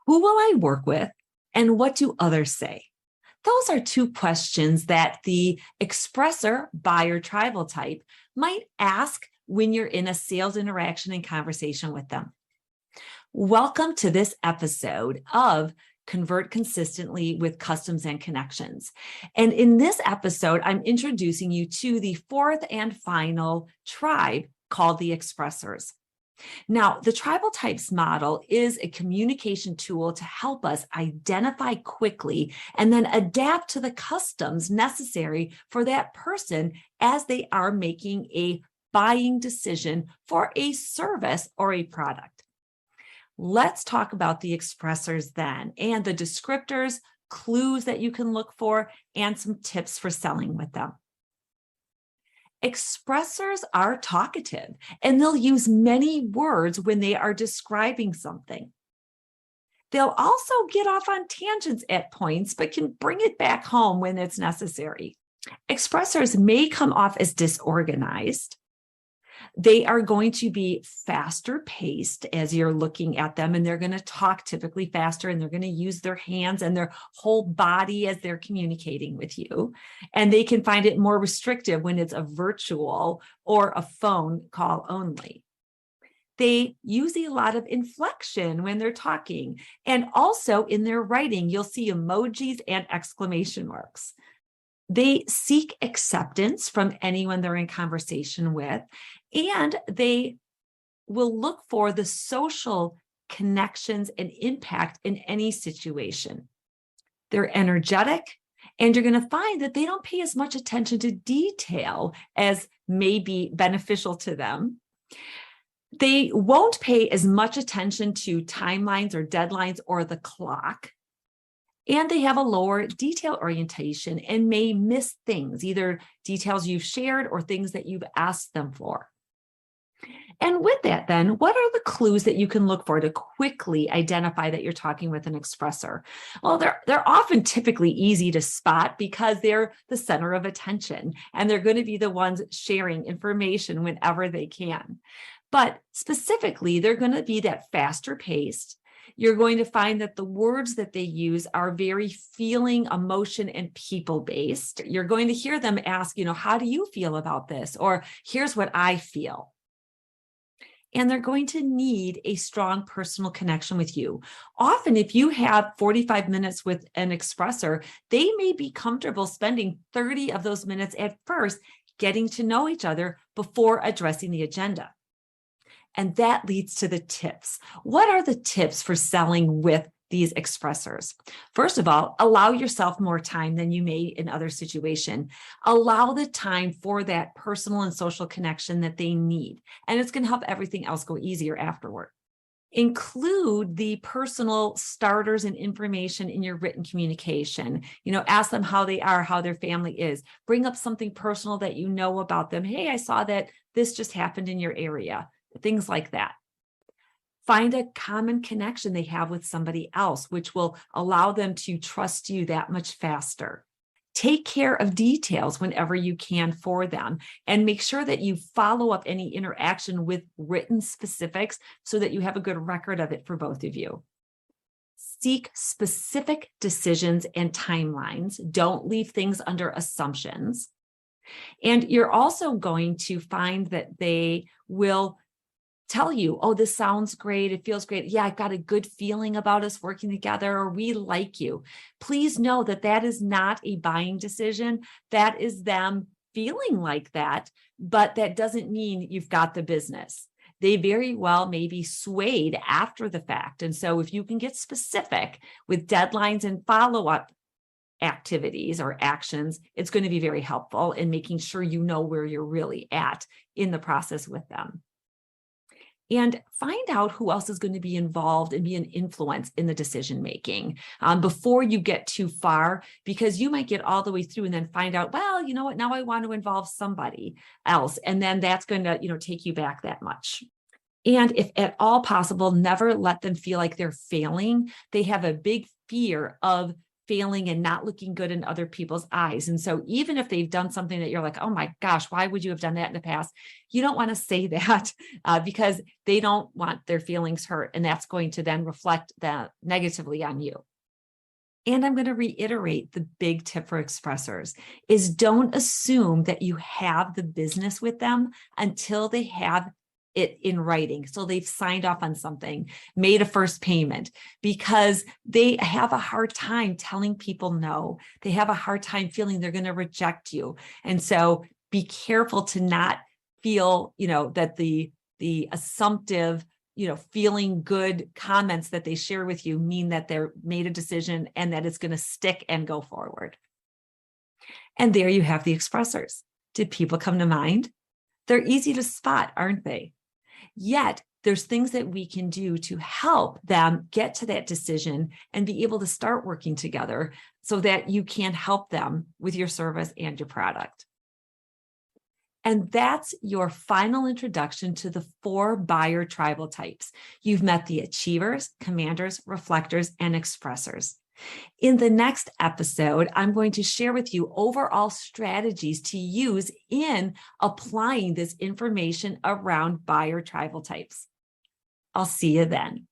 Who will I work with, and what do others say? Those are two questions that the expressor, buyer, tribal type might ask when you're in a sales interaction and conversation with them. Welcome to this episode of Convert Consistently with Customs and Connections. And in this episode, I'm introducing you to the fourth and final tribe called the Expressors. Now, the tribal types model is a communication tool to help us identify quickly and then adapt to the customs necessary for that person as they are making a buying decision for a service or a product. Let's talk about the expressors then, and the descriptors, clues that you can look for, and some tips for selling with them. Expressors are talkative, and they'll use many words when they are describing something. They'll also get off on tangents at points, but can bring it back home when it's necessary. Expressors may come off as disorganized. They are going to be faster paced as you're looking at them, and they're going to talk typically faster, and they're going to use their hands and their whole body as they're communicating with you. And they can find it more restrictive when it's a virtual or a phone call only. They use a lot of inflection when they're talking. And also in their writing, you'll see emojis and exclamation marks. They seek acceptance from anyone they're in conversation with, and they will look for the social connections and impact in any situation. They're energetic, and you're going to find that they don't pay as much attention to detail as may be beneficial to them. They won't pay as much attention to timelines or deadlines or the clock. And they have a lower detail orientation and may miss things, either details you've shared or things that you've asked them for. And with that, then, what are the clues that you can look for to quickly identify that you're talking with an expressor? Well, they're often typically easy to spot because they're the center of attention, and they're going to be the ones sharing information whenever they can. But specifically, they're going to be that faster paced. You're going to find that the words that they use are very feeling, emotion, and people-based. You're going to hear them ask, how do you feel about this? Or here's what I feel. And they're going to need a strong personal connection with you. Often, if you have 45 minutes with an expressor, they may be comfortable spending 30 of those minutes at first getting to know each other before addressing the agenda. And that leads to the tips. What are the tips for selling with these expressors? First of all, allow yourself more time than you may in other situations. Allow the time for that personal and social connection that they need. And it's going to help everything else go easier afterward. Include the personal starters and information in your written communication. Ask them how they are, how their family is. Bring up something personal that you know about them. Hey, I saw that this just happened in your area. Things like that. Find a common connection they have with somebody else, which will allow them to trust you that much faster. Take care of details whenever you can for them, and make sure that you follow up any interaction with written specifics so that you have a good record of it for both of you. Seek specific decisions and timelines. Don't leave things under assumptions. And you're also going to find that they will tell you, oh, this sounds great. It feels great. Yeah, I've got a good feeling about us working together, or we like you. Please know that that is not a buying decision. That is them feeling like that, but that doesn't mean you've got the business. They very well may be swayed after the fact. And so if you can get specific with deadlines and follow-up activities or actions, it's going to be very helpful in making sure you know where you're really at in the process with them. And find out who else is going to be involved and be an influence in the decision making before you get too far, because you might get all the way through and then find out, well, you know what, now I want to involve somebody else. And then that's going to, take you back that much. And if at all possible, never let them feel like they're failing. They have a big fear of failing and not looking good in other people's eyes. And so even if they've done something that you're like, oh my gosh, why would you have done that in the past? You don't want to say that because they don't want their feelings hurt. And that's going to then reflect that negatively on you. And I'm going to reiterate the big tip for expressors is don't assume that you have the business with them until they have it in writing. So they've signed off on something, made a first payment, because they have a hard time telling people no. They have a hard time feeling they're going to reject you. And so be careful to not feel, that the assumptive, feeling good comments that they share with you mean that they're made a decision and that it's going to stick and go forward. And there you have the expressors. Did people come to mind? They're easy to spot, aren't they? Yet there's things that we can do to help them get to that decision and be able to start working together so that you can help them with your service and your product. And that's your final introduction to the 4 buyer tribal types. You've met the achievers, commanders, reflectors, and expressors. In the next episode, I'm going to share with you overall strategies to use in applying this information around buyer tribal types. I'll see you then.